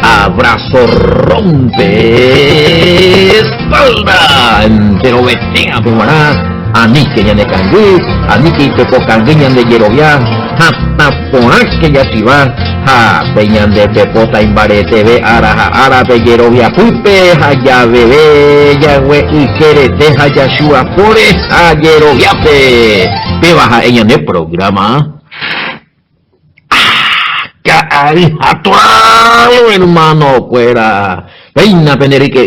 Abrazo rompe espalda, pero vetea pemará. Anike ñane cangui, anike pepo cangui ñande yerovia, hasta ponak que ya si va, ha peñan de pepota imbarete ve ara pe yerovia pupe, haya bebé, ya we ikerete, haya shua pore, ha yerovia pe baja ella de programa. Ay, atualo hermano fuera, peina penerique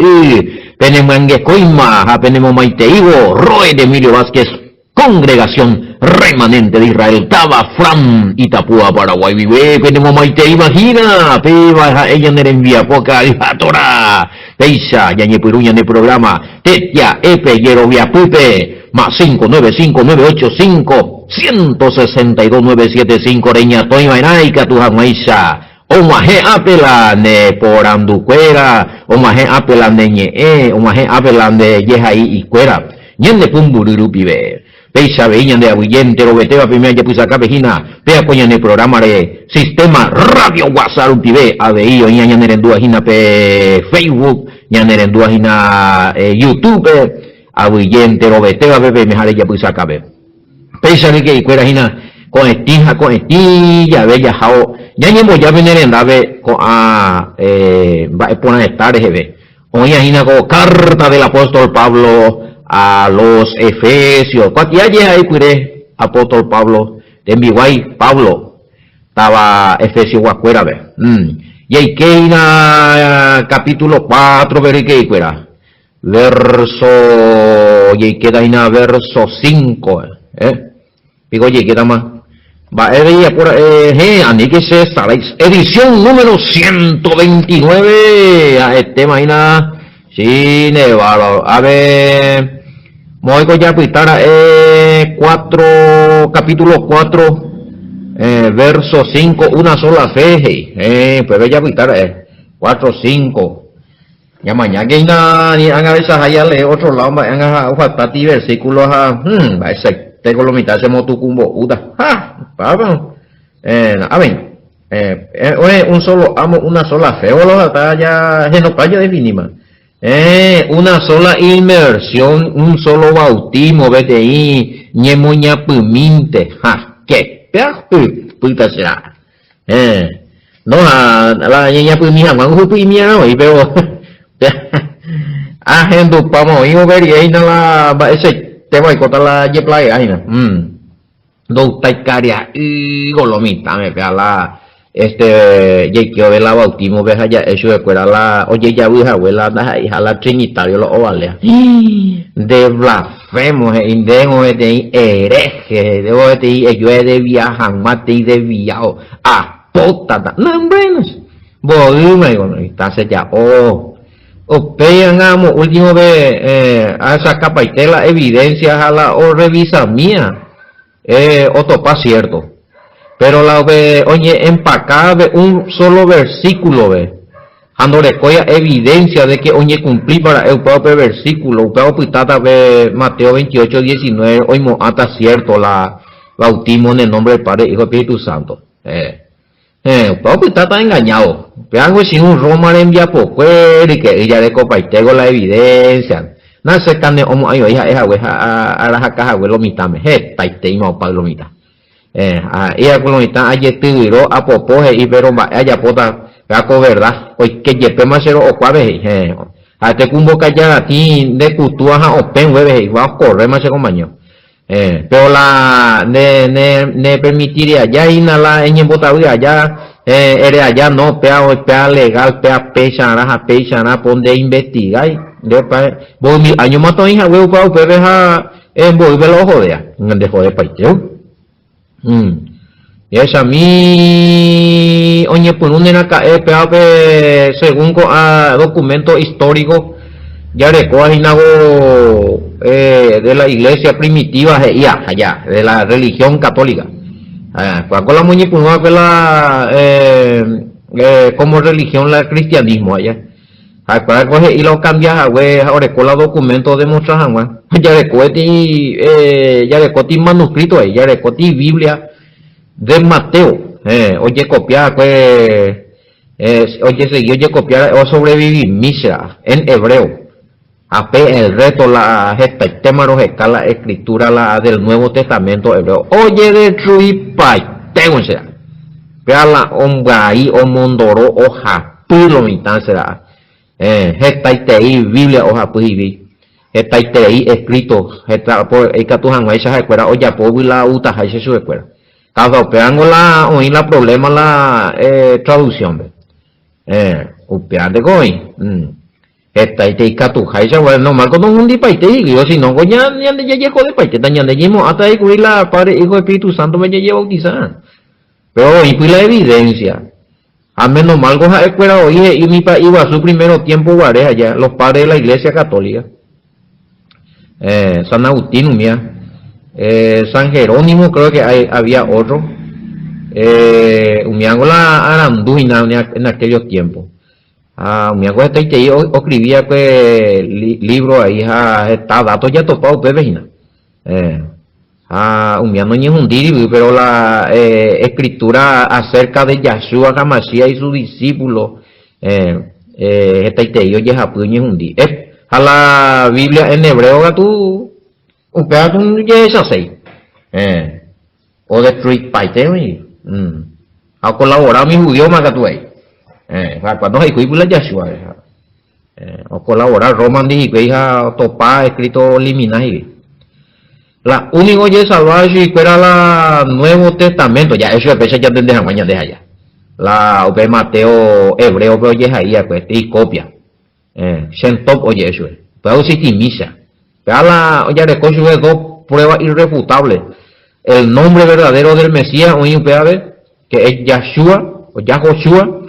Penemangue Coima, Apenemo Maiteigo, Roe de Emilio Vázquez, Congregación Remanente de Israel, Taba, Fram, Itapúa, Paraguay, Vive, Penemo Maitei, imagina, Peba, ella no envía poca, Tora, Peisa, Yañepiruña de programa, Tetia, Epe, Yerovia, Pupe, más 595-985-162-975, Reña, Toima, Enaica, Tujamaisa, Omaje apelane por anducuera, omaje apelane ñe, omaje apelane yejaí y cuera, ñende pumbururu pibe, peisa veían de abuyente, robeteba primera ya puse acá vejina, pea coña ne programa de sistema radio WhatsApp un pibe, aveío ña ñanerendúa jina pe Facebook, ñanerendúa jina YouTube, abuyente, robeteba bebe mejare ya puse acá ve, peisa de que y cuera jina, con estilla, bella jao, ya venir en dave con va a poner estar hoy ahí con carta del apóstol Pablo a los Efesios, cuando ya ahí cuire apóstol Pablo, de mi guay Pablo, estaba Efesios guacuera y ahí que capítulo 4, ver que cuera, verso, y ahí queda verso 5, digo, oye, queda más. Va ella por aníquese sabéis edición número 129 a este imagina sí nevado a ver moigo ya pitara 4 capítulo 4 verso 5 una sola fe pues ya pitara 4 5 ya mañana que ni han a veces allá le otro lado van a faltati versículos a va a ser tengo lo mitad se motucumbo uda a ver un solo amo una sola fe o lo ya no paya de mínima una sola inmersión un solo bautismo vete ahí ñemoña puminte que puta será no la ñeña pumia mangu pumia hoy veo gente pamo y ver y ahí no la va ese te voy a contar la playa ahí no taikaria y golomita me pega la ya que ve la bautismo ve allá eso de fuera la oye ya vi abuela hija la trinitario lo vale de blasfemo indemo de hereje de yo de viajan mate de viao apóstata no buenos voy me está ya Opeyangamos último vez a esa capa y la evidencia a la o revisa mía otopa cierto pero la ve oye empacada un solo versículo ve ando recoya evidencia de que oye cumplí para el propio versículo upeo pitata ve Mateo 28:19 hoy mo ata cierto la bautismo en el nombre del Padre Hijo y Espíritu Santo Papi está engañado. Vean si un Roma le envía por cuero y que ella le copa y tengo la evidencia. No se cane homo ayo hija a la caja lo mitad me y te ima pa lo mitad. Ella con lo mitad ayer te diró a popoje y pero allá pota gaco verdad. Hoy que yepe más cero o cuave a te convoca ya a ti de cultura o pen hueve y va a correr más cero mañana. Pero la ne permitiría ya inhala en embotadura allá eres allá no pea legal pea pecha na ponde investigar después vos mi año mató hija huevo pa usted deja envolver los jodea de joder paiteo y esa mi oye pues un acá pea según documento histórico ya recoge nago de la iglesia primitiva allá de la religión católica cuando la muñeca la como religión la cristianismo allá Para coger y lo cambias, güey, ahora con los documentos de muestras, güey. Ya recoti manuscrito ahí, ya recoti Biblia de Mateo. Oye, copiar, pues, oye, seguí, oye, copiar o sobrevivir, Misra, en hebreo. Ape el reto, la gespetémaros, escala, escritura, la del Nuevo Testamento hebreo. Oye, destruir, pai, tengo será. Vea la omgaí, o mondoro, o japilo, mitad será. Gestaitei, Biblia, o japibi. Gestaitei, escrito, por el catujan, esa escuela, oye, por la uta, esa su escuela. Cada opeando la, oí la problema, la traducción, upeando con, Gestaitei, catuja, esa escuela, no mal con un dipaitei, yo si no, ya llegó de paite, ya llegamos hasta ahí, la Padre, Hijo, Espíritu Santo, me llevo bautizar. Pero hoy fui la evidencia. A menos mal goja escuela hoy y mi país iba a su primero tiempo guaré allá, los padres de la iglesia católica. San Agustín, mía. San Jerónimo, creo que había otro. Umiango la aranduina en aquellos tiempos. Umiango escribía que libro ahí, está datos ya topado, pues, vecina. Umiano Ñejundiri, pero la escritura acerca de Yahshua Hamashiach y sus discípulos, esta iteyo Yehapu Ñejundi. A la Biblia en hebreo, tú, un pedazo de Yeshasei, o destruir paite, a colaborar mi judío Magatue, cuando hay que ir Yahshua, o colaborar Roman dije que hija topa escrito liminaje. La único que salvaje y era la Nuevo Testamento, ya eso es ya te dejan mañana deja ya. La ope Mateo hebreo pero ya ahí pues y copia. Shentop oye eso es. Pero si misa. Pero la ya recoge dos pruebas irrefutables. El nombre verdadero del Mesías hoy que es Yahshua o Yahoshua,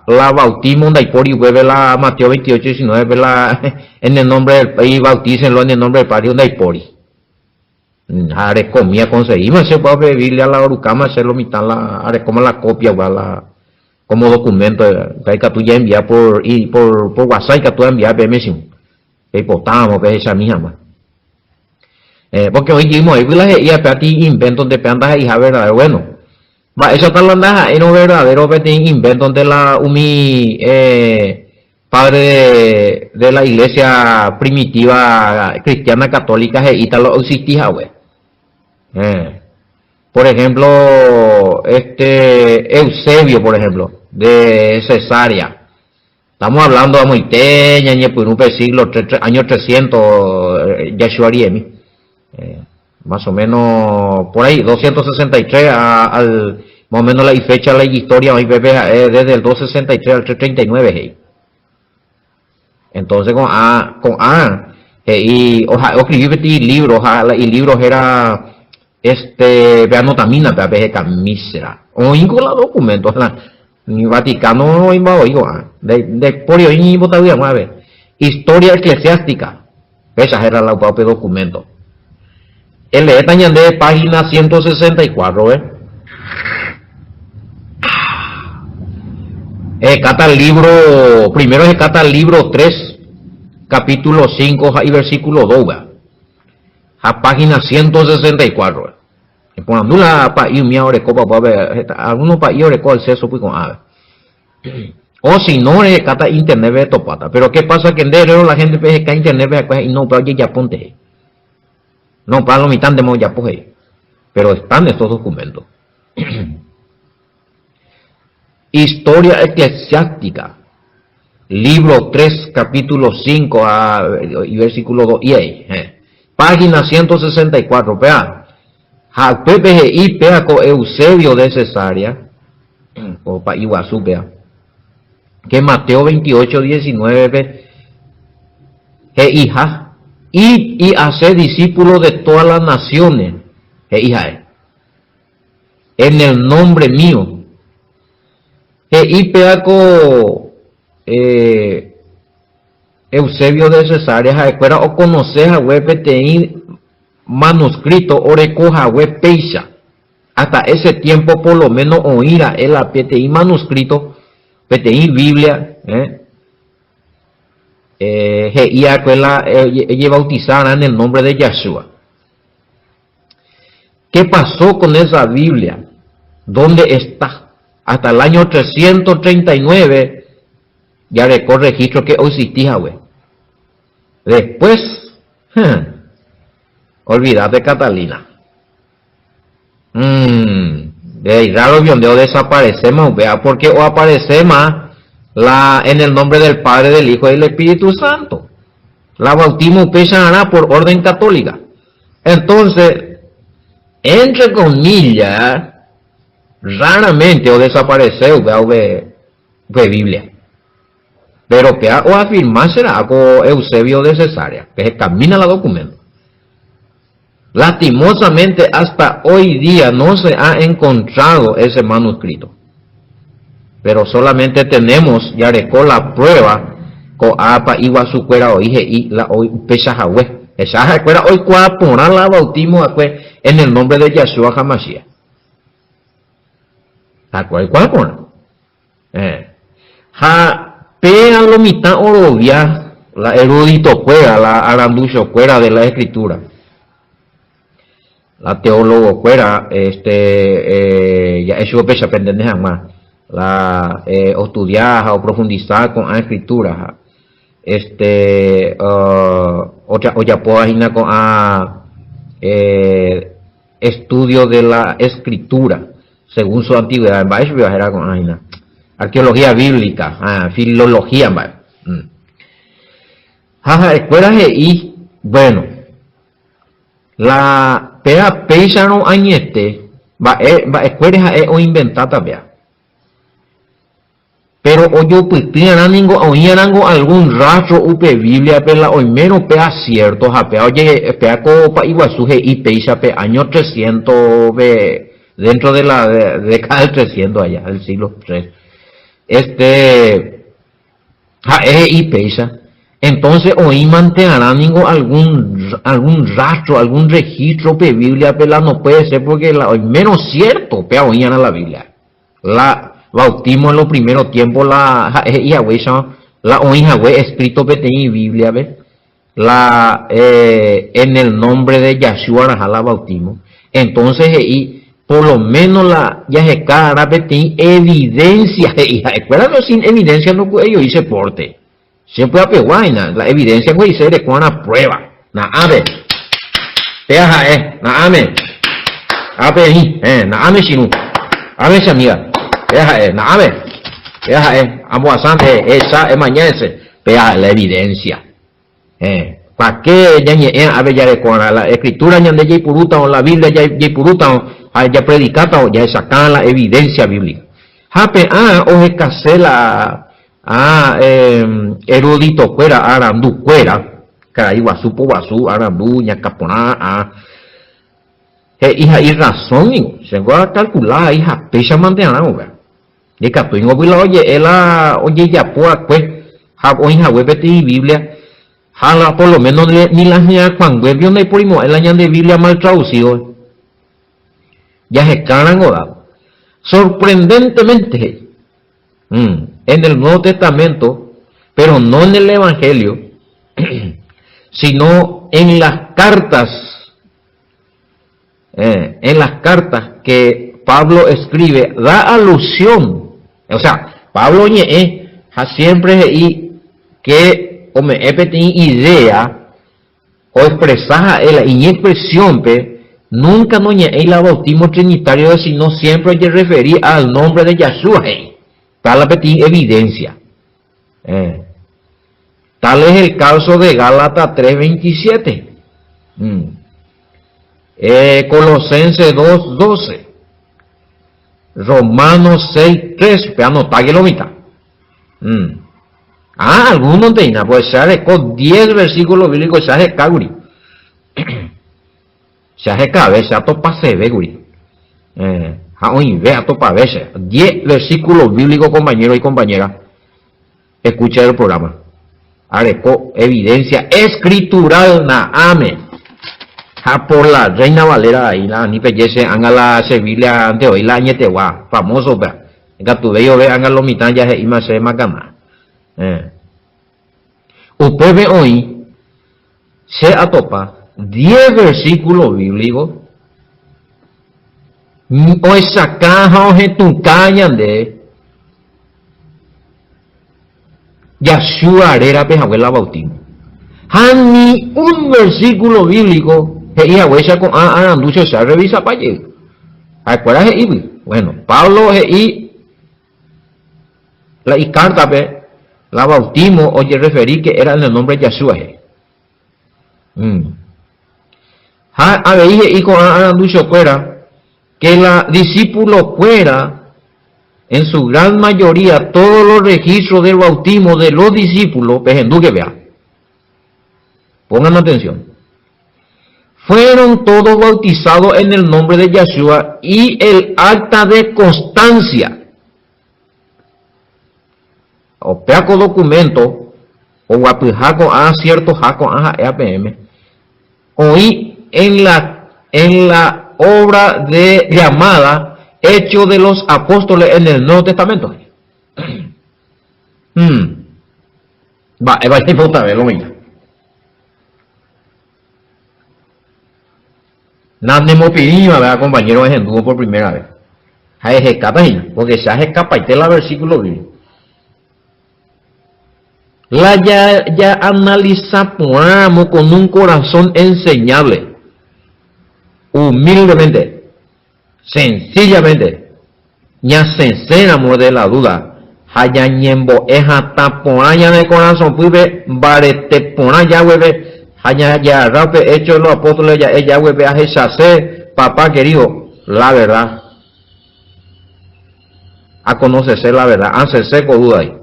la bautismo de Ipori, vuelve la Mateo 28:19, la en el nombre del país, bautícenlo en el nombre del Padre de Ipori. Are comía conseguimos se puede Biblia la orucama hacerlo mitad la are como la copia va como documento que tú ya envías por WhatsApp que tú envías PMS y potamos pues esa misma porque hoy mismo hay y a ti inventos de plantas y verdad bueno va eso tal anda no verdadero que inventos de la padre de la iglesia primitiva cristiana católica y tal existía güey. Por ejemplo, Eusebio, por ejemplo, de Cesarea. Estamos hablando de Moiteña, siglo, año 300, Yahshua Riemi. Más o menos, por ahí, 263 al, más o menos la fecha, la historia, desde el 263 al 339. Entonces, y escribí libros, y libros era, veanotamina, misera. O incola documentos, ni Vaticano no iba a oír, de por hoy ni todavía más historia eclesiástica, esa era la propia documento. El de página 164, cata el libro, primero se cata el libro 3, capítulo 5 y versículo 2, a página 164. Cuando la país mi orecopa puede ver, algunos países oreco al ceso pues con ave. O si no es cata internet ve topata, pero qué pasa que en derero la gente ve que internet ve y no para ya ponte. No para lo mitad de ya poje. Pero están estos documentos. Historia eclesiástica. Libro 3, capítulo 5 y versículo 2 y ahí. Página 164, vea. PPGI, vea con Eusebio de Cesarea, o para Iguazú, vea. Que Mateo 28:19, hija, y hacer discípulos de todas las naciones, hija, en el nombre mío. Y vea con Eusebio de Cesarea, escuela o conocer a web manuscrito orecoja web peisa. Hasta ese tiempo por lo menos oíra el PTI manuscrito, PTI Biblia, Ella bautizara en el nombre de Yeshua. ¿Qué pasó con esa Biblia? ¿Dónde está? Hasta el año 339 ya recorre registro que hoy existía, güey. Después, olvídate, Catalina. De raro biondeo desaparecemos, vea, porque o aparecemos en el nombre del Padre, del Hijo y del Espíritu Santo. La bautismo pesará por orden católica. Entonces, entre comillas, raramente o desapareceu de Biblia. Pero que o afirmar será con Eusebio de Cesarea, que se camina la documento. Lastimosamente hasta hoy día no se ha encontrado ese manuscrito. Pero solamente tenemos ya la prueba con apa iguasu cuera oije y la hoy pesajahue. Esa cuera hoy cua poner la bautismo en el nombre de Yeshua HaMashiach. La cual poner. Pea lo mitad orovia la erudito cuera, la aranducho cuera de la escritura. La teólogo cuera, ya eso pecha pendeja más. La estudiar o profundizar con la escritura. Otra página con estudio de la escritura según su antigüedad. Era con aina. Arqueología bíblica, filología, escuelas y bueno, la pea no añete, escuelas o inventada, vea. Pero o yo pues oían algún rastro upe Biblia, pero hoy menos pea cierto, oye, pea copa iguasuje y peisa pe año 300, dentro de la década del 300 allá, del siglo 3. Y peisa. Entonces hoy mantendrán algún rastro, algún registro de Biblia, pero no puede ser porque hoy menos cierto, pero oían a la Biblia. La bautismo en los primeros tiempos, la oíja escrito que tenía Biblia, ¿ves? En el nombre de Yeshua la bautismo. Entonces por lo menos ya se cara tiene evidencia, pero sin evidencia no puede yo irse porte. Siempre a peguaina, la evidencia puede ser de cuana prueba. Na ave. Peja na ame. Ape ahí, na ame shinu. Ame shamiga. Peja na ame. Peja amuasante, esa mañana peja la evidencia. ¿Para qué ya ave ya de cuana la escritura ya de Yaipuruta o la Biblia ya Yaipuruta ya predicata o ya sacan la evidencia bíblica. Jape o se casela erudito cuera arandu cuera caray guasupo guasu arandu ya capona hija y razón se va a calcular hija pecha mantener de catuingo pues oye ya poa pues o hija web de Biblia jala por lo menos ni la niña cuando vio no hay primo el año de Biblia mal traducido ya se caran o sorprendentemente en el Nuevo Testamento, pero no en el Evangelio, sino en las cartas que Pablo escribe, da alusión, o sea, Pablo siempre que o me tiene idea o expresar y expresión nunca no la bautismo trinitario, sino siempre se refería al nombre de Yeshua. Tal vez evidencia. Tal es el caso de Gálatas 3:27. Colosenses 2:12. Romanos 6:3. Pero tague lo mitad. Algunos de ellos, pues se hace con 10 versículos bíblicos, se hace caguri. Se hace cabeza, topa se ve, guri. Vea topa veces. 10 versículos bíblicos, compañeros y compañeras. Escucha el programa. Areco evidencia escritural na ame. Por la Reina Valera ahí la ni pellece anga la Biblia ante hoy la ñetewa famoso vea. En tu bello ve anga lo mitad ya se ima se macama. Upeve hoy se atopa 10 versículos bíblicos o esa caja o tu de Yashua arera pejahuela bautismo. Ni un versículo bíblico que iba huella con aranducho se revisa para allí. ¿Acuerdas de Ibi? Bueno, Pablo y la carta la bautismo oye referí que era en el nombre de Yeshua. A ver, y con aranducho fuera que la discípulo fuera en su gran mayoría todos los registros del bautismo de los discípulos, que vea. Pongan atención. Fueron todos bautizados en el nombre de Yeshua y el acta de constancia. O peaco documento, o guapijaco a cierto jaco a EAPM. Hoy en la obra de llamada Hechos de los Apóstoles en el Nuevo Testamento. Va a otra vez, lo mismo. Nada me pedido, ¿verdad, compañero? Es en por primera vez. Porque se escapa y te la versículo bíblico. La ya analizamos con un corazón enseñable, humildemente. Sencillamente, ya se amor de la duda. Haya ñembo eja taponaya de corazón, puibe, barete ponaya hueve, haya ya rape hecho los apóstoles, ya ella hueve a se papá querido, la verdad. A conocerse la verdad, anse seco duda ahí.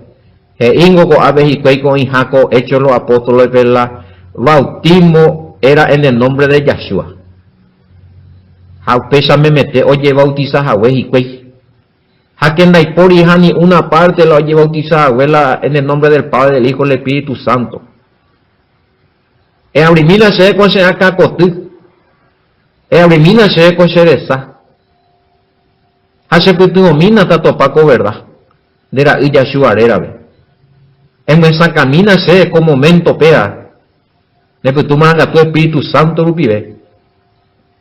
Ingo ko abe y cueco y jaco hecho los apóstoles, la bautismo era en el nombre de Yeshua. Pesa me mete, oye, bautiza a y cuey. Jaquenda y por hija ni una parte lo oye bautizar abuela en el nombre del Padre, del Hijo y del Espíritu Santo. Abrimina se con se acá cotu. Abrimina se con se esa. Hace que tu domina tato paco verdad. De la illa shuarera ve. En esa camina se como momento pea. De que tu manga tu Espíritu Santo rupive.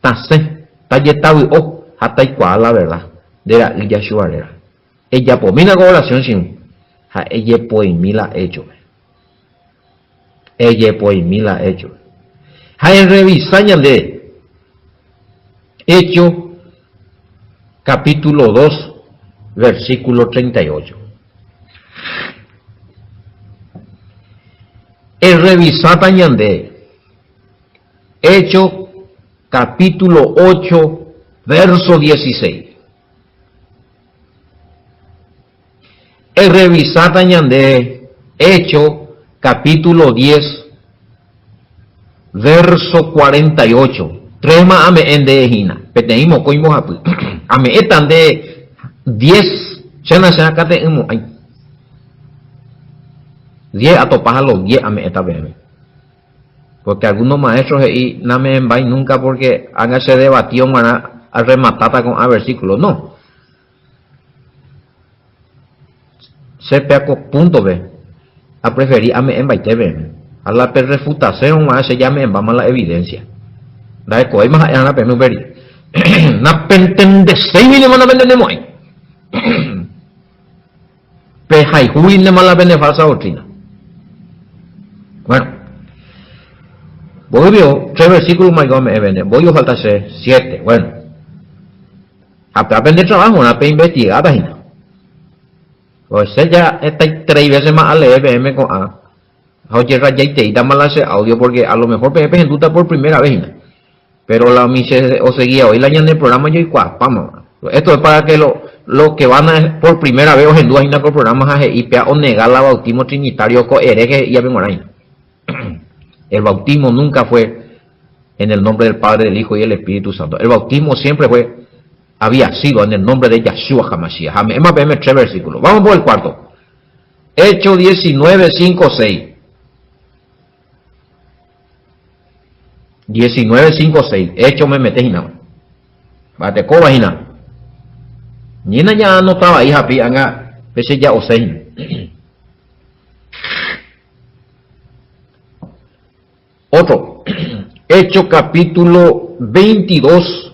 Tase. Tayetawi o hasta igual la verdad de la Yeshua era ella por mina oración sin ella por mila hecho hay revisaña de Hecho capítulo 2 versículo 38 el revisataña de Hecho capítulo 8, verso 16. El revisata de Hecho, capítulo 10, verso 48. Trema ame en de ejina. Peteimo coimos apu. Ame etan de 10. Chena se acate emo ay. 10 atopaja los 10 ame eta bebe. Porque algunos maestros y no me envain nunca porque hagan ese debatión a rematar con a versículos. No. Se peaco punto B. A preferir a me envaite B. A la refutación a se llame en vamos la evidencia. La eco hay más a la penuberi. Na penten de 6 mil mana venden muy. Pejai huin de mala vende falsa doctrina. Bueno. Voy vio 3 versículos más me vende. Voy a faltarse 7. Bueno. Hasta aprender trabajo, una pe investigada. Pues ya está 3 veces más a leer PM con A. Oye, rayete y dame la audio porque a lo mejor PP en duda por primera vez. Pero la mise o seguía hoy la en el programa yo y vamos. Esto es para que lo que van a por primera vez en duda en el programa y pea o negar la bautismo trinitario co hereje y abengorain. El bautismo nunca fue en el nombre del Padre, del Hijo y del Espíritu Santo. El bautismo siempre había sido en el nombre de Yeshua HaMashiach. Hemos 3 versículos. Vamos por el cuarto. Hechos 19, 5, 6. 19, 5, 6. Hechos me metes y nada. Bate coba y nada. Nina ya no estaba ahí, happy, anga, pese ya o 6. Otro, Hechos capítulo 22.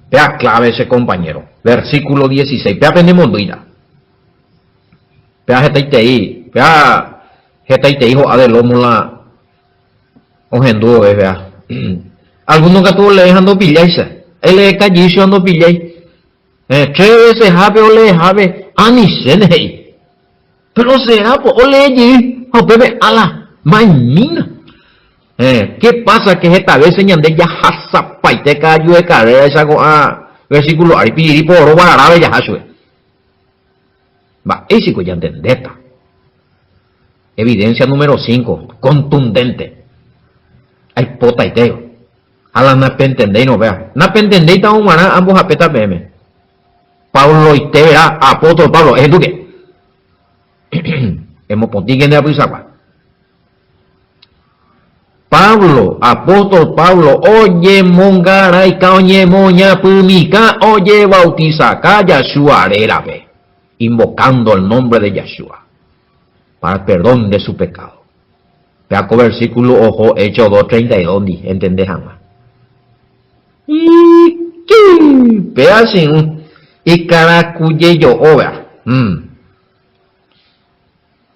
Vea clave ese compañero. Versículo 16. Vea penemonduida. Vea getaitei. Vea getaitei hijo adelómula. Ojenduo, vea. Algunos que tú le dejando pillarse. Él le callicio ando pillay. 3 veces jabe o le jabe. Anisenei. Pero sea, pues, o le allí. O bebe ala. Mañina. ¿Qué pasa? Que esta vez señande ya hasapaite cayo de carrera esa versículo aripiri por oro árabe ya hasue. Va, ese que ya entendeta. Evidencia número 5, contundente. Hay pota y teo. A la napentendei no vea. Napentendei ta humana ambos apeta pm. Pablo y te verá, apóstol Pablo, es duque. Hemos pontiguen de apisagua. Pablo, apóstol Pablo, oye mongaraica, oye moña pumica, oye bautizaca, Yahshua arerabe, invocando el nombre de Yahshua para el perdón de su pecado. Vea con versículo, ojo, Hechos 2:32, ¿entendés jamás? Vea así, y caracuye yo, vea.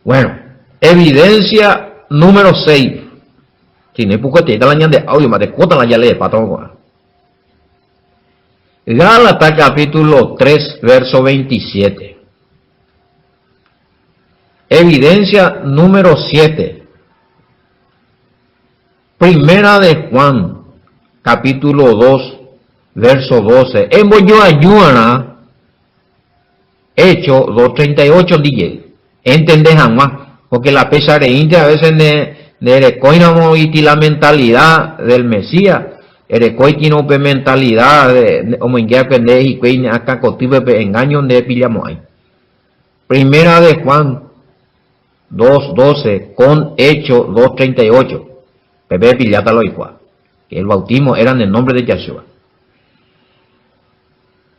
Bueno, evidencia número 6. Si no hay poco te la de audio, más de cuota la ya lee, patrón. Gálatas capítulo 3, verso 27. Evidencia número 7. Primera de Juan, capítulo 2, verso 12. Hemos yo ayuda, Hecho 2:38 DJ. ¿Entendés jamás? Porque la pesareína a veces de erecoinamo y la mentalidad del Mesías, erecoitino mentalidad de homoinguea pende y que acá cotibe engaño de pillamos ahí. Primera de Juan 2:12 con Hecho 2:38. Pepe pillata lo igual. Que el bautismo era en el nombre de Yahshua.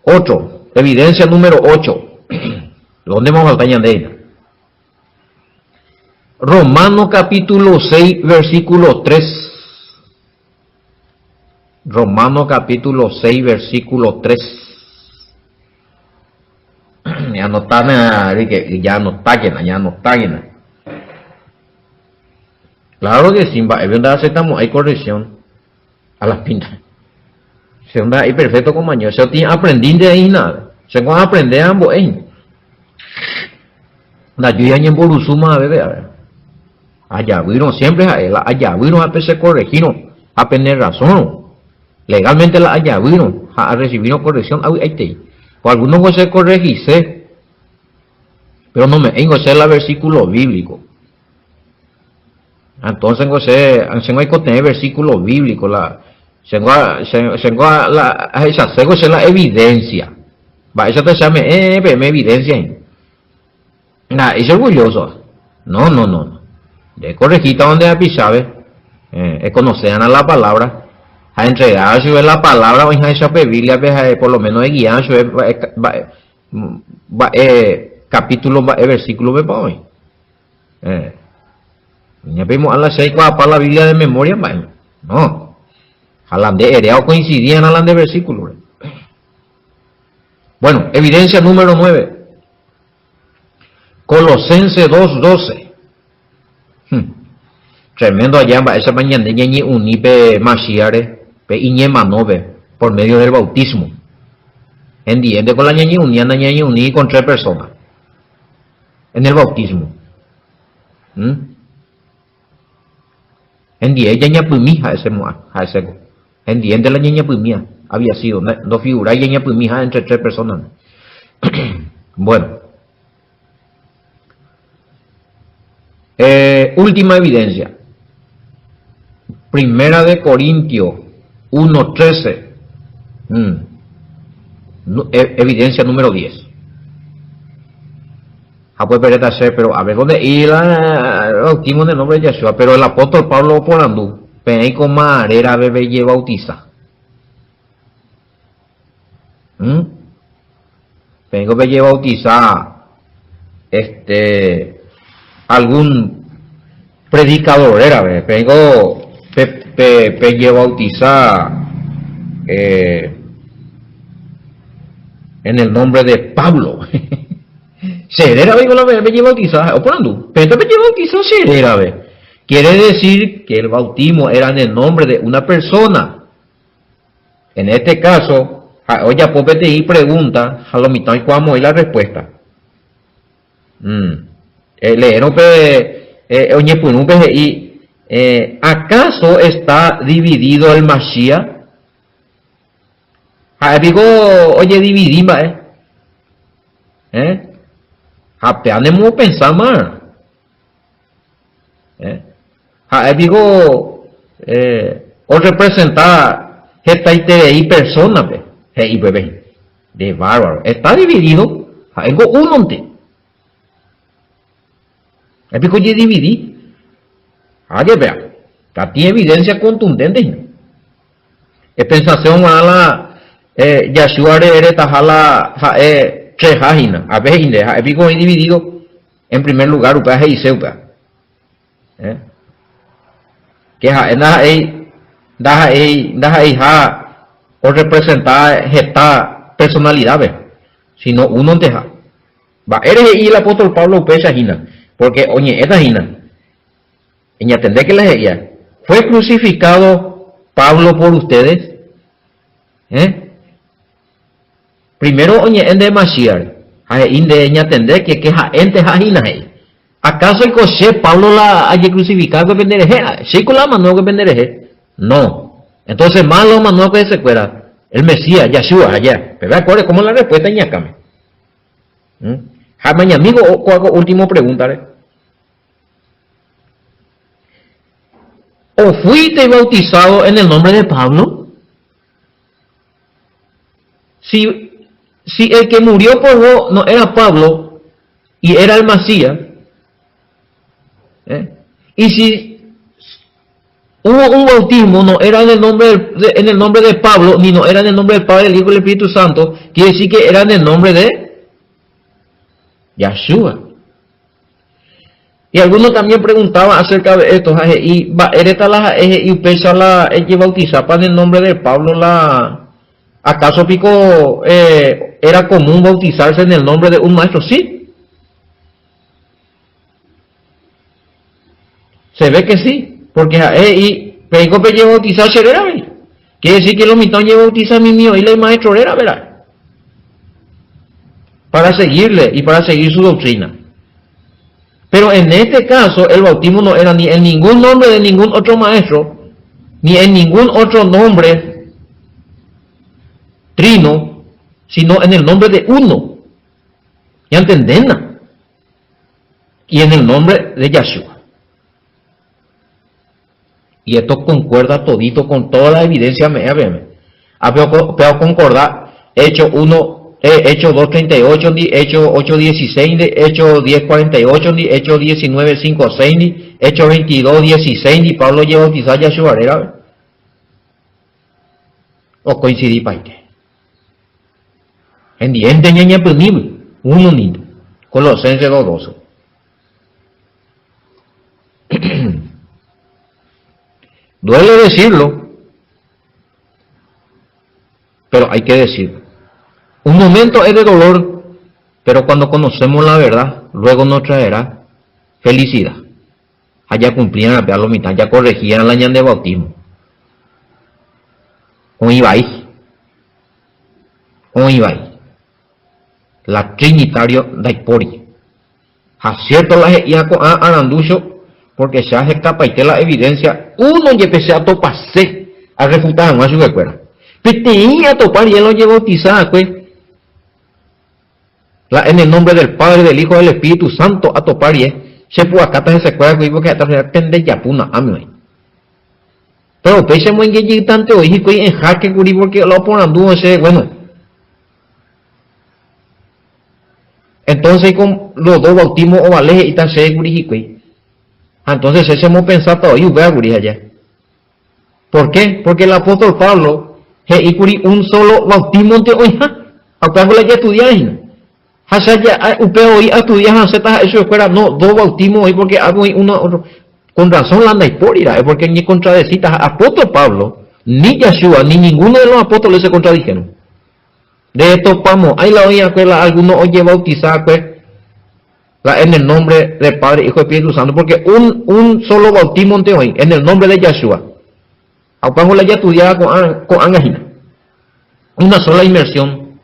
8. Evidencia número 8. ¿Dónde vamos a de ella? Romanos capítulo 6, versículo 3. Romanos capítulo 6, versículo 3. Ya no está llena. Claro que sí, es verdad, aceptamos, hay corrección a las pintas. Segunda, hay perfecto compañero. Se tiene aprendí de ahí nada. Se van a aprender ambos, La lluvia en Boluzuma, bebé, a ver. Allá vieron siempre allá vieron a se corregieron a tener razón legalmente la allá vieron a recibir corrección o algunos no se corregirse pero no me tengo ser el versículo bíblico entonces no sé hay que tener versículo bíblico la esa la evidencia va esa te llame evidencia nada es orgulloso no de corregita donde apisabe, conocer a la palabra, a entregar si la palabra o a esa Biblia, por lo menos de guiar capítulo, versículo de hoy. Ya vimos a las 6 para la Biblia de memoria, no. Hablan de herea o coincidían, hablan de versículos. Bueno, evidencia número 9. Colosenses 2:12. Tremendo allá, esa mañana ñeñi unipe mashiare, pe iñemanove, por medio del bautismo. Entiende con la ñeñi uní con 3 personas. En el bautismo. Entiende ñeña pumija a ese. Entiende la ñeña pumija. Había sido, no figura ñeña pumija entre 3 personas. Bueno. Última evidencia. Primera de Corintios 1:13. Evidencia número 10. Pues pero a ver dónde ir el bautismo en el nombre de Yeshua. Pero el apóstol Pablo por andú, peí con marera bebé y bautiza. Peí con bebé bautiza algún predicador era, vengo pe bautizar en el nombre de Pablo. Serera vengo la me bautizar, o por andu, pero me bautizar serera, quiere decir que el bautismo era en el nombre de una persona. En este caso, oye, popete y pregunta, a lo mitad y cuamo y la respuesta. Leeron oye, pues y ¿acaso está dividido el Mashiach? Digo, oye, dividimos, apenas pensar más. Digo, o representar esta y persona, y bebé, de bárbaro, está dividido, algo uno te. Digo, oye, dividí. Oye, vea, tiene evidencia contundente. Es pensación a la Yahshua tajala tres páginas, a ver, digo, dividido en primer lugar, upea y seupa. Que o representar esta personalidad, sino uno te va, eres y el apóstol Pablo upea hina, porque oye, esta hina, en atender que les decía, fue crucificado Pablo por ustedes, primero oye, en de Mashiach, en atender que ente hina. ¿Acaso el coche Pablo la haya crucificado que vendereje? ¿Sí con la mano que vendereje? No. Entonces, malo mano que se fuera. El Mesías, Yahshua, allá. ¿Pero acuerdo cómo la respuesta en Yacame? Mi amigo, último pregunta. ¿O fuiste bautizado en el nombre de Pablo? Si el que murió por vos no era Pablo y era el Mesías, y si hubo un bautismo, no era en el nombre de Pablo, ni no era en el nombre del Padre, del Hijo y del Espíritu Santo, quiere decir que era en el nombre de Yahshua. Y algunos también preguntaban acerca de esto, y bautizar para el nombre de Pablo, ¿acaso pico era común bautizarse en el nombre de un maestro? Sí. Se ve que sí, porque y pego pe lleva bautizar serera, ¿verdad? Quiere decir que lo mitad lleva bautizar mi mío y el maestro era, ¿verdad? Para seguirle y para seguir su doctrina. Pero en este caso el bautismo no era ni en ningún nombre de ningún otro maestro, ni en ningún otro nombre trino, sino en el nombre de uno. ¿Ya entendena? Y en el nombre de Yahshua. Y esto concuerda todito con toda la evidencia pero concordar Hechos 1, Hechos 2:38, Hechos 8:16, Hechos 10:48, Hechos 19:5-6, Hechos 22:16, Pablo lleva a bautizar a Yahshua, o coincidí paite. En diente ñaña punible, uno niño, Colosenses 2:12. Duele decirlo, pero hay que decirlo. Un momento es de dolor, pero cuando conocemos la verdad, luego nos traerá felicidad. Allá cumplían la mitad, ya corregían la ñan de bautismo. Con Ibai. La Trinitario Daipori. Acierto la iaco a Aranducho, porque se hace capa y que la evidencia, uno ya empecé a toparse a refutar más su recuerda. Pero tenía a topar y él lo llevó a bautizar, pues. En el nombre del Padre, del Hijo y del Espíritu Santo a topar y se puede acá se recuerda que porque hasta tende yapuna ame. Pero pues se mueve que tanto hoy en jaque curi porque lo ponen dúo ese, bueno. Entonces con los dos bautismos o vale y tan se curi. Entonces ese hemos pensado todavía voy a gurir allá. ¿Por qué? Porque el apóstol Pablo curi un solo bautismo de hoy, acá ya estudiar. Hasa ya upeo hoy estudiar eso fuera no dos bautismos hoy porque hago uno otro. con razón la anda por irá, es porque ni contradecita a apóstol Pablo, ni Yeshua, ni ninguno de los apóstoles se contradijeron. De esto vamos, hay la oía que algunos oye bautizar pues, en el nombre del Padre, Hijo y Espíritu Santo, porque un solo bautismo ante hoy, en el nombre de Yeshua. Aunque la ya estudiada con angajina. Una sola inmersión,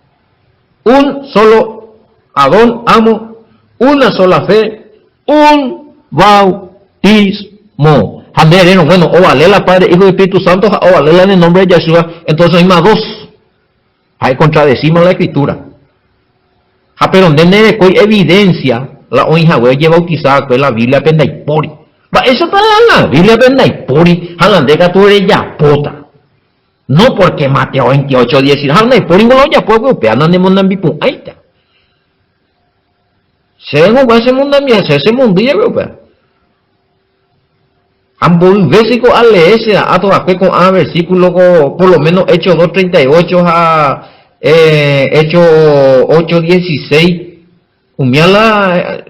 un solo Adón, amo, una sola fe, un bautismo. Bueno, o vale la Padre, Hijo y Espíritu Santo, o vale en el nombre de Yeshua, entonces hay más dos. Hay contradecimos la escritura. Pero donde hay evidencia, la oija lleva bautizada con la Biblia pendaipori. Eso está la Biblia pendaipori, halandeka tú eres ya pota. No porque Mateo 28, 10, halandaipori no ya puedo pegar, no andemos en bipu, ahí está. Se no ese mundo se mundilla, veo. Ambos versículos a leerse a todas con a versículo por lo menos Hechos 2:38 a Hechos 8:16 umiala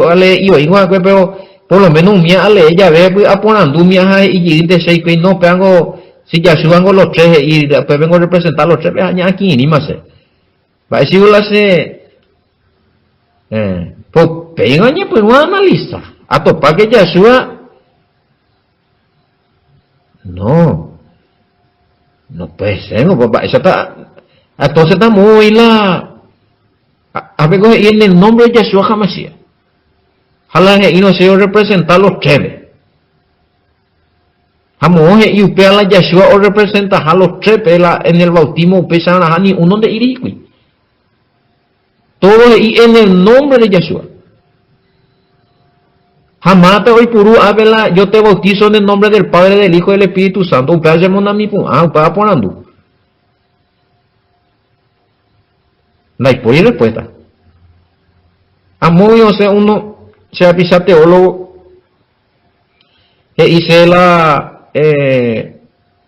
ale yo igual pero por lo menos umia ale ya ve aponando mia y de 6 que no pegango si ya suban los tres y después vengo a representar los tres años aquí ni más va a decir pues pegaña pues no analiza a topar que ya suba. No puede ser, no, papá, eso está, entonces está muy a ver, y en el nombre de Yeshua HaMashiach, jala y no se representar los tres, jamoje y usted a la Yeshua o representa a los tres, en el bautismo usted se van a ni uno de iriqui, todo y en el nombre de Yeshua. Jamás te hoy puru abela, yo te bautizo en el nombre del Padre, del Hijo y del Espíritu Santo. Usted hace monamipu, usted va ponando. La hay respuesta. Amo yo sé uno, se avisa teólogo, que hice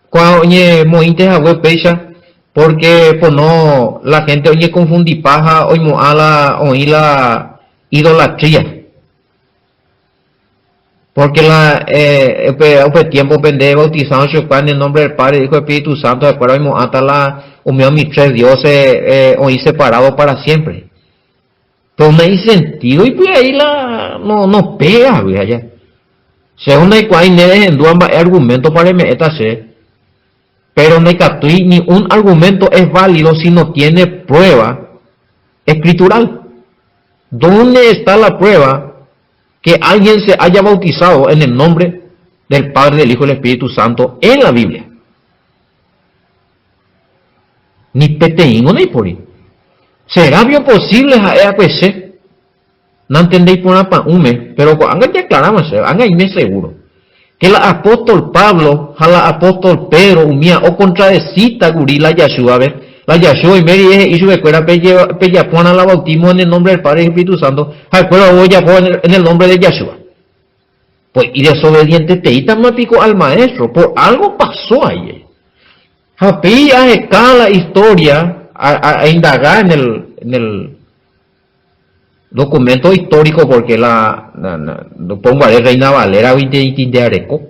cuando oye mointe a web pecha, porque pues no, la gente oye confundí paja, oí la idolatría. Porque tiempo pende bautizado en el nombre del Padre, Hijo y Espíritu Santo, de acuerdo hasta la unión mis tres dioses, hoy separados para siempre. Pero no hay sentido y pues ahí no pega, güey, allá. Según hay cual no dejen duda argumento para me etase. Pero no hay ni un argumento es válido si no tiene prueba escritural. ¿Dónde está la prueba que alguien se haya bautizado en el nombre del Padre, del Hijo y del Espíritu Santo en la Biblia? Ni peteín o ni por ahí. ¿Será bien posible a esa? No entendéis por una ume, pero hagan ya aclaramos, hagan me seguro. Que la apóstol Pablo, a la apóstol Pedro, umía o contradecita gurila Yeshua, la Yeshua y Mary y su escuela pella pone la bautismo en el nombre del Padre y Espíritu Santo, recuerda voy a poner en el nombre de Yeshua. Pues y desobediente teíta me pico al maestro, por algo pasó ayer. Hapi a escala la historia, a indagar en el documento histórico, porque lo pongo a Reina Valera de Areco.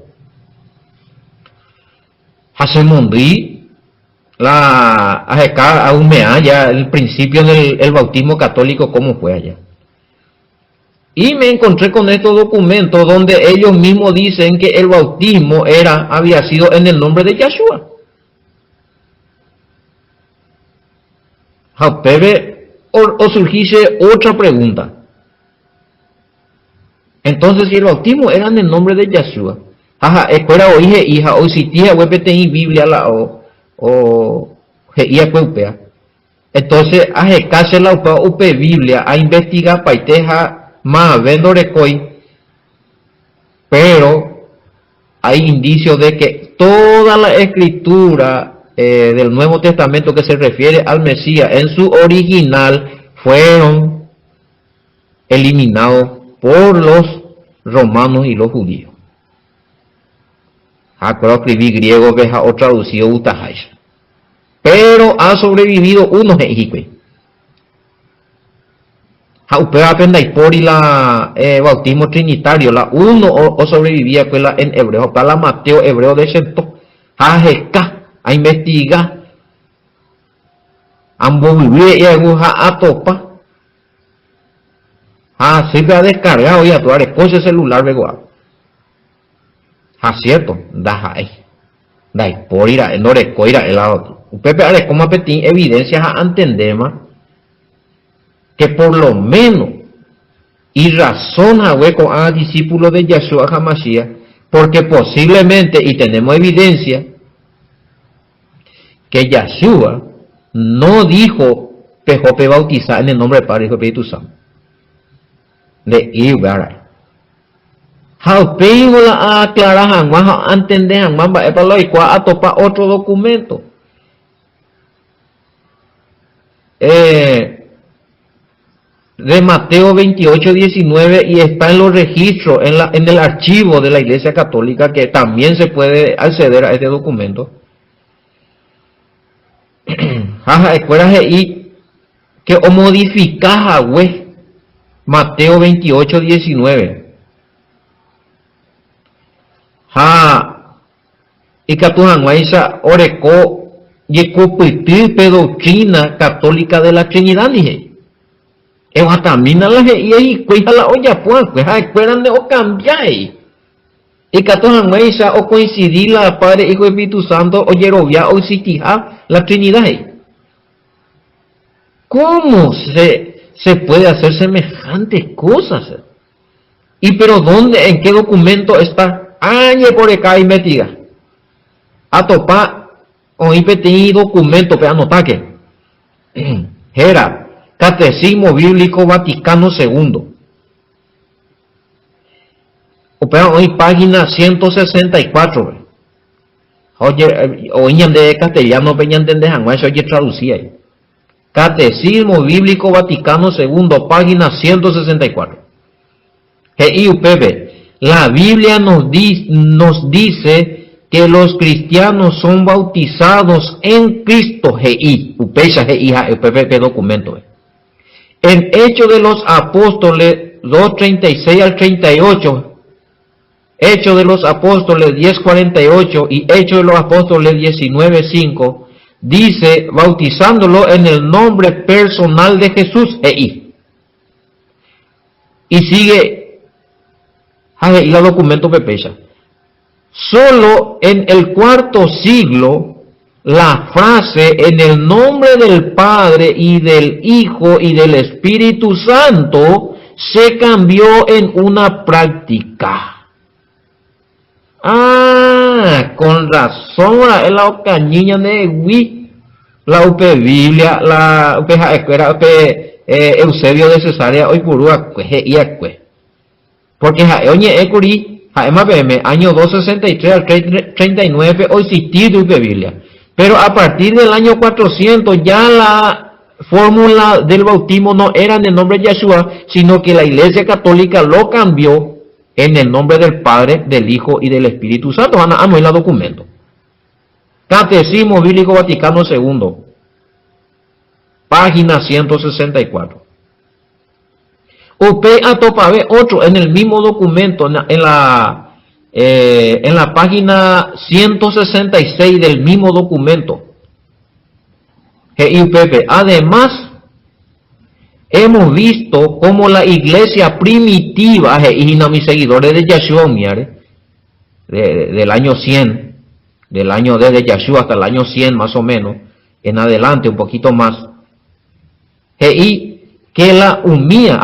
Hasemondí a humea ya el principio del bautismo católico, cómo fue allá. Y me encontré con estos documentos donde ellos mismos dicen que el bautismo había sido en el nombre de Yeshua. O surgiese otra pregunta. Entonces, si el bautismo era en el nombre de Yeshua, escuela o hija, o si tía, en Biblia, o upea. Entonces, casi la upe Biblia, a investigar paiteja más vendorecoi, pero hay indicios de que toda la escritura del Nuevo Testamento que se refiere al Mesías en su original fueron eliminados por los romanos y los judíos. Creo que escribí griego o traducido Utahai. Pero ha sobrevivido unos egipcios. Jaupea pendaipori la bautismo trinitario, la uno o sobrevivía pues la en hebreo, para la Mateo hebreo de Shento, a investigar, ambos vivir y a topa, se ha descargado y a tu coche celular vego, cierto, da ahí, por ir a no recoira el lado, Pepe are como apetín evidencias a entender más, que por lo menos y razona hueco a discípulos de Yeshua HaMashiach, porque posiblemente, y tenemos evidencia, que Yeshua no dijo pejope bautizar en el nombre del Padre, Hijo y Espíritu Santo. De Ibarra. Jaupeimo la aclarar jamás, a entender jamás, va para lo igual a topar otro documento. De Mateo 28:19 y está en los registros, en el archivo de la Iglesia Católica, que también se puede acceder a este documento. Y que o modificaja, güey, Mateo 28:19. Y que tu janguaisa oreco y copitir doctrina católica de la Trinidad, dije. Evatamina la y cuija la olla pues esperan de o cambiar y catojan meisa o coincidir la Padre, Hijo y Espíritu Santo o yerovia o sitija la Trinidad. ¿Cómo se puede hacer semejantes cosas? Y pero ¿dónde, en qué documento está? Añe por acá investiga. A topar o impetir documento para anotar que era Catecismo Bíblico Vaticano II. Opera hoy página 164. Oye, oían de castellano, peñan de janguay, oye traducía ahí. Catecismo Bíblico Vaticano II, página 164. La Biblia nos dice que los cristianos son bautizados en Cristo. Documento. En Hechos de los Apóstoles 2:36 al 38, Hechos de los Apóstoles 10:48 y Hechos de los Apóstoles 19:5, dice, bautizándolo en el nombre personal de Jesús. Y sigue, y la documento pepecha. Solo en el cuarto siglo, la frase en el nombre del Padre y del Hijo y del Espíritu Santo se cambió en una práctica. Con razón, la ocañilla de Wii, la UP Biblia, la UP Eusebio de Cesarea, hoy purúa, porque oye, Ecuri, año 263 al 39, hoy existir de UP Biblia. Pero a partir del año 400 ya la fórmula del bautismo no era en el nombre de Yeshua, sino que la Iglesia Católica lo cambió en el nombre del Padre, del Hijo y del Espíritu Santo. No es el documento. Catecismo Bíblico Vaticano II, página 164. Upe atopabe otro en el mismo documento, en la página 166 del mismo documento. Además, hemos visto cómo la iglesia primitiva, y mis seguidores de Yeshua, del año 100, del año desde Yeshua hasta el año 100 más o menos, en adelante un poquito más, que la humía,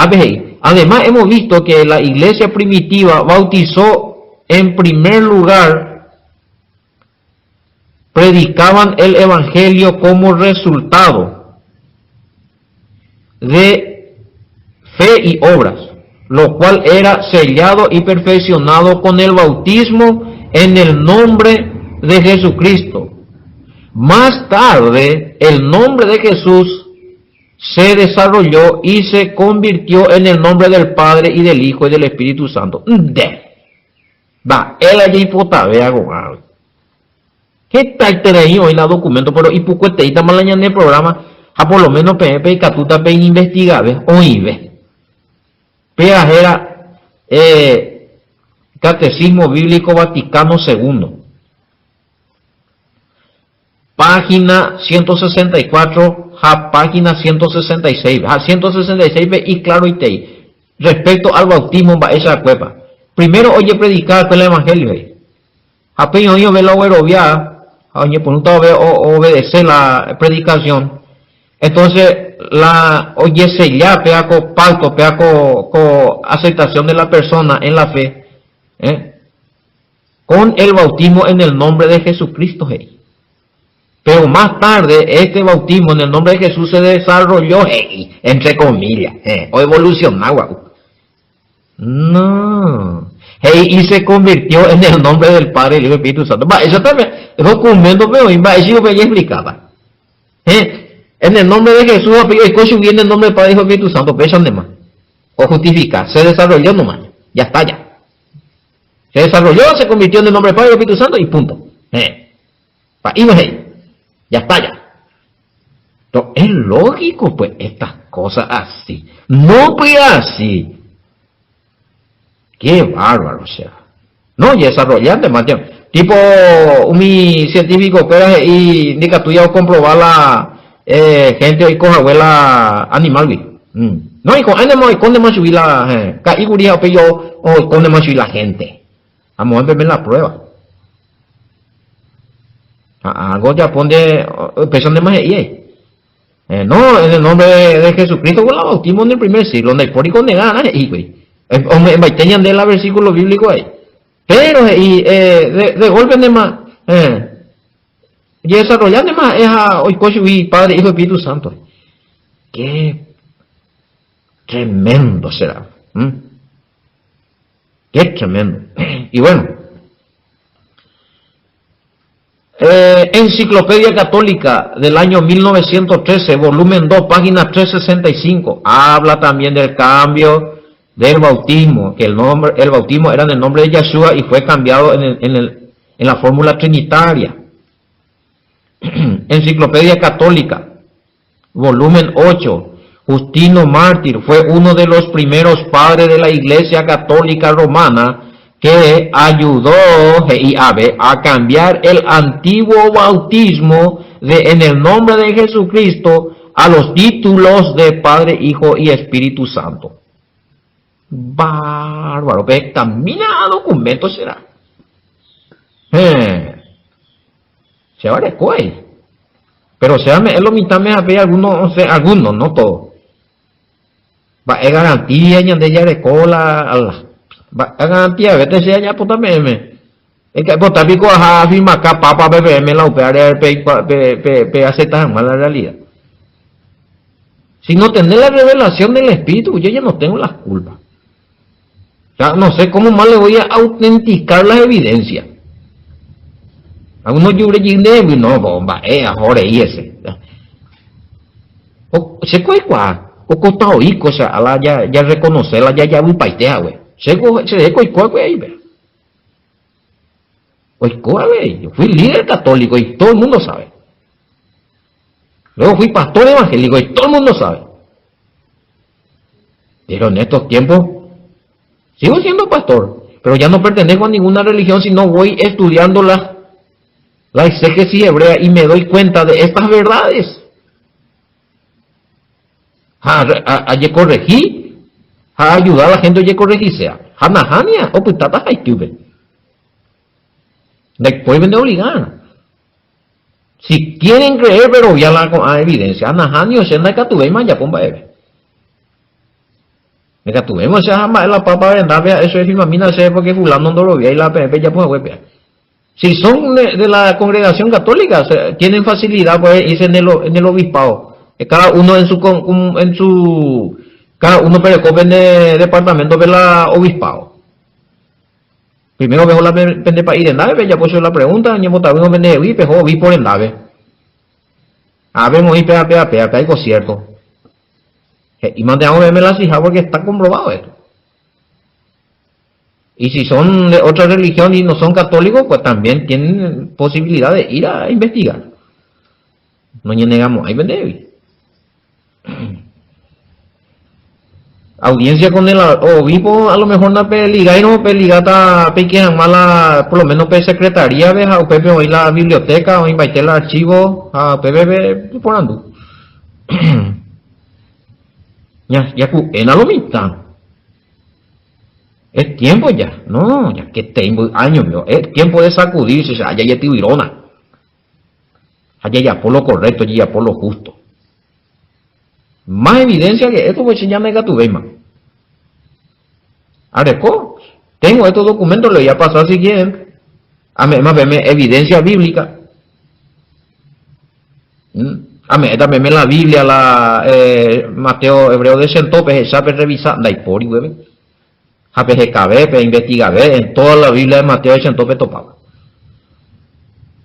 además hemos visto que la iglesia primitiva bautizó en primer lugar, predicaban el evangelio como resultado de fe y obras, lo cual era sellado y perfeccionado con el bautismo en el nombre de Jesucristo. Más tarde, el nombre de Jesús se desarrolló y se convirtió en el nombre del Padre y del Hijo y del Espíritu Santo. Él allí puta vea abogado. ¿Qué tal te leí hoy la documento? Pero y poco te está malaña en el programa, a por lo menos PMP y Catuta pe investigar, ¿ves? Oí, ¿ves? era Catecismo Bíblico Vaticano II. Página 164 a página 166. A 166 ve y claro y te. Respecto al bautismo va esa cuepa. Primero oye predicar con el evangelio. Apenas oye ve la obediencia, oye por un lado obedecer la predicación. Entonces la oye sellar pega con pacto, pega con aceptación de la persona en la fe, con el bautismo en el nombre de Jesucristo. Pero más tarde, este bautismo en el nombre de Jesús se desarrolló, entre comillas, o evolucionó. No. Y se convirtió en el nombre del Padre, el Hijo y el Espíritu Santo. Eso también, el documento, pero eso me explicaba. En el nombre de Jesús, y viene en el nombre del Padre, Hijo y Espíritu Santo, pero eso no más. O justificar, se desarrolló nomás. Ya está, ya. Se desarrolló, se convirtió en el nombre del Padre, Hijo y Espíritu Santo, y punto. Ya está, ya. Pero es lógico, pues, estas cosas así. No, pues, así. Qué bárbaro, o sea. No, y desarrollante, Mateo. Tipo, un científico que era y indica tú ya comprobar la gente y con abuela animal, No, y con animal, y con demás subir la, caiguría, o yo, o con demás subir la gente. Vamos a ver la prueba. Algo ya pone pesan de más no, en el nombre de Jesucristo con la bautismo en el primer siglo, donde por y con negar, hombre, tenían de la versículo bíblico ahí. Pero, de golpe de más, y desarrollar de más, es a hoy y Padre, Hijo y Espíritu Santo. Qué tremendo será. Qué tremendo. Y bueno, Enciclopedia Católica del año 1913, volumen 2, página 365, habla también del cambio del bautismo, que el bautismo era en el nombre de Yeshua y fue cambiado en la fórmula trinitaria. Enciclopedia Católica, volumen 8, Justino Mártir fue uno de los primeros padres de la Iglesia Católica Romana que ayudó a cambiar el antiguo bautismo en el nombre de Jesucristo a los títulos de Padre, Hijo y Espíritu Santo. Bárbaro, que camina a documentos será. Se va de cuey. Pero se es lo mitad me hace algunos, no todos. Va a garantía de ya de cola a garantía vete sea ya puta meme es que puta pico a firma acá papa BBM la UPR pe acepta más la realidad. Si no tenés la revelación del Espíritu, yo ya no tengo las culpas. Ya no sé cómo más le voy a autenticar las evidencias. Algunos yure yinde no bomba ahora y ese. O se cuá o costado y cosa a la ya reconocerla ya un paitea güey. Se güey. Yo fui líder católico y todo el mundo sabe. Luego fui pastor evangélico y todo el mundo sabe. Pero en estos tiempos sigo siendo pastor, pero ya no pertenezco a ninguna religión, sino voy estudiando la exégesis hebrea y me doy cuenta de estas verdades. Ayer corregí. A ayudar a la gente oye corregirse. Hanahania o putata haitube. Después vende obligar. Si quieren creer, pero ya la evidencia. Hanahani o senda catubema ya pomba eve. Me catubemos esa jamás la papa vendavia, eso es mamina se porque fulano no lo vea y la PNP ya puede web. Si son de la congregación católica, tienen facilidad pues irse en el obispado. Cada uno cada uno perecope en el departamento de la obispado. Primero veo la pende para ir en nave, ya pues la pregunta, ni botar uno vende vi, pejo vi por el nave. Vemos y pea, algo cierto. Y mandamos verme la hija porque está comprobado esto. Y si son de otra religión y no son católicos, pues también tienen posibilidad de ir a investigar. No negamos, ahí vende. audiencia con el obispo, a lo mejor no peliga y no peligata pequeña mala, por lo menos pe secretaría, ve, a pepe hoy la biblioteca, o invité el archivo, a pepe por ando. Ya en a lo mitad. Es tiempo ya, no, ya que tengo años, veo, es tiempo de sacudirse, allá ya tiburona. Allá ya por lo correcto, allá ya por lo justo. Más evidencia que esto, pues ya me tu más. Areco, tengo estos documentos, le voy a pasar siguiente. A mí, más verme evidencia bíblica. A mí, también la Biblia, la Mateo, Hebreo de Centope, el sabe revisar, da y por y hueve. JPGKB, investiga en toda la Biblia de Mateo de Centope topaba.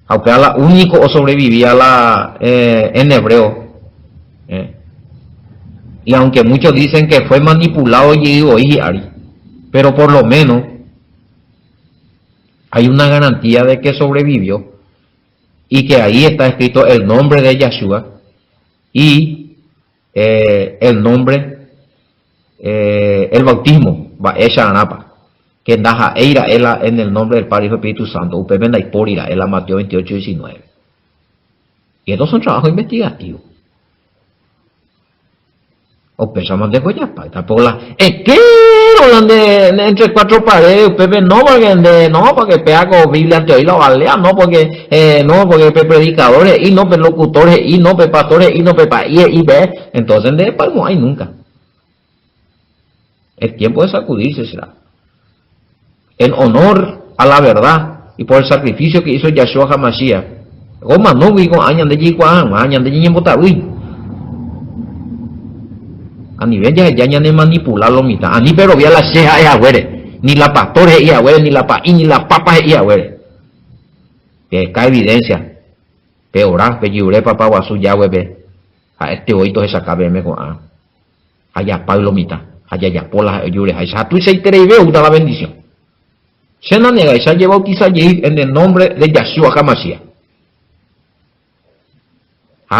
Aunque a la único o sobrevivía en hebreo. Y aunque muchos dicen que fue manipulado y Ari, pero por lo menos hay una garantía de que sobrevivió y que ahí está escrito el nombre de Yeshua y el nombre, el bautismo, Esa Anapa, que Naja Eira en el nombre del Padre y del Espíritu Santo, Upemenda y Porira, en la Mateo 28-19. Y estos son trabajos investigativos. O pensamos de Goyapa, tampoco la. ¿Qué? Hablan de entre cuatro paredes, Pepe no, porque pega con Biblia ante hoy la balea, no, porque predicadores, y no, locutores, y no, pastores, y no, y ve. Entonces, de palmo hay nunca. El tiempo de sacudirse será. En honor a la verdad y por el sacrificio que hizo Yahshua HaMashiach. Goma no digo añan de Yiquan, añan de Yiñembotaui. A nivel ya ne manipular lo mitad. A ni pero vía la ceja es agüere. Ni la pastores es agüere, ni la paí, ni la papa es agüere. Que cae evidencia. Peorá, peyure papá guasu ya hueve. A este oito se saca beme con a. Allá Pablo mitad. Allá ya por las yures. Allá tú se te veo la bendición. Se no nega y se ha bautizado en el nombre de Yahshua HaMashiach.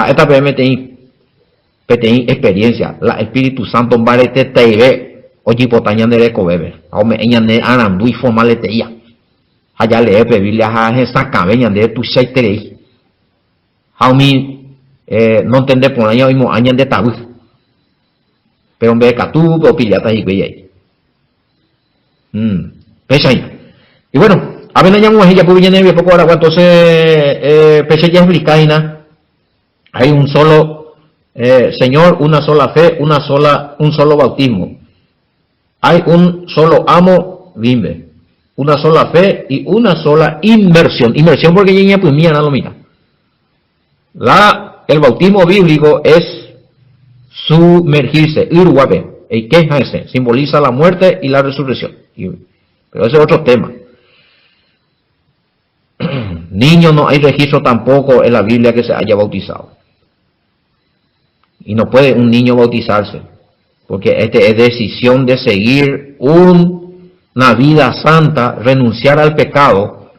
Esta PM tiene experiencia. La Espíritu Santo barete teibe. Oye, potañan de eco bebe. Aume eñan de arandu y formaleteía. Allá le Biblia a esa cabeña de tu seiterei. Aumi no entender por allá mismo añan de tabú. Pero en vez de catú, o pillata y güey. Pesa ahí. Y bueno, a ver, ya mujer ya puede venir poco ahora, entonces, pese ya explicaina. Hay un solo Señor, una sola fe, un solo bautismo. Hay un solo amo, bimbe. Una sola fe y una sola inmersión. Inmersión porque ya pues mía no lo mira. El bautismo bíblico es sumergirse, irwabe. ¿Y qué es ese? Simboliza la muerte y la resurrección. Pero ese es otro tema. Niño, no hay registro tampoco en la Biblia que se haya bautizado. Y no puede un niño bautizarse, porque es decisión de seguir una vida santa, renunciar al pecado,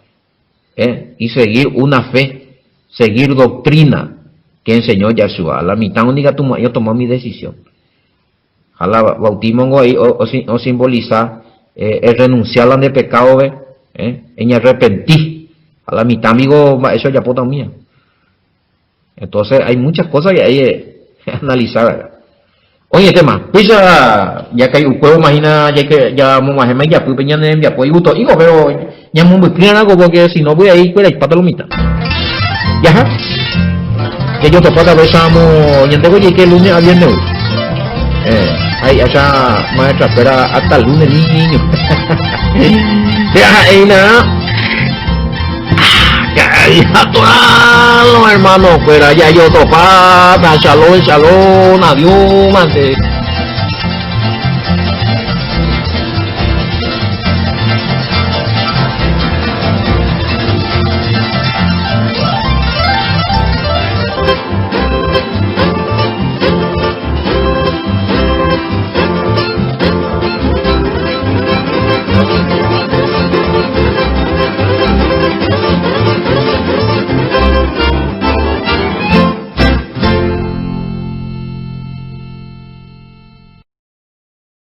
y seguir una fe, seguir doctrina que enseñó Yahshua. La mitad única yo tomé mi decisión. Ojalá bautismo ahí o simboliza el renunciar al de pecado, en arrepentir. A la mitad, amigo, eso ya puta mía. Entonces hay muchas cosas que hay que analizar. Oye, tema, pues ya que hay un juego, imagina, ya más ya fui peñando ya pues gusto, hijo, pero ya muy claro algo porque si no voy a ir pues la pata lo mitad. Ya, que yo te puedo ver samo, ya tengo que el lunes a viernes hoy. Ahí allá maestra espera hasta el lunes niño. Ya, ahí nada. Ya todos hermanos, fuera ya yo topaba, shalom, adiós, mante.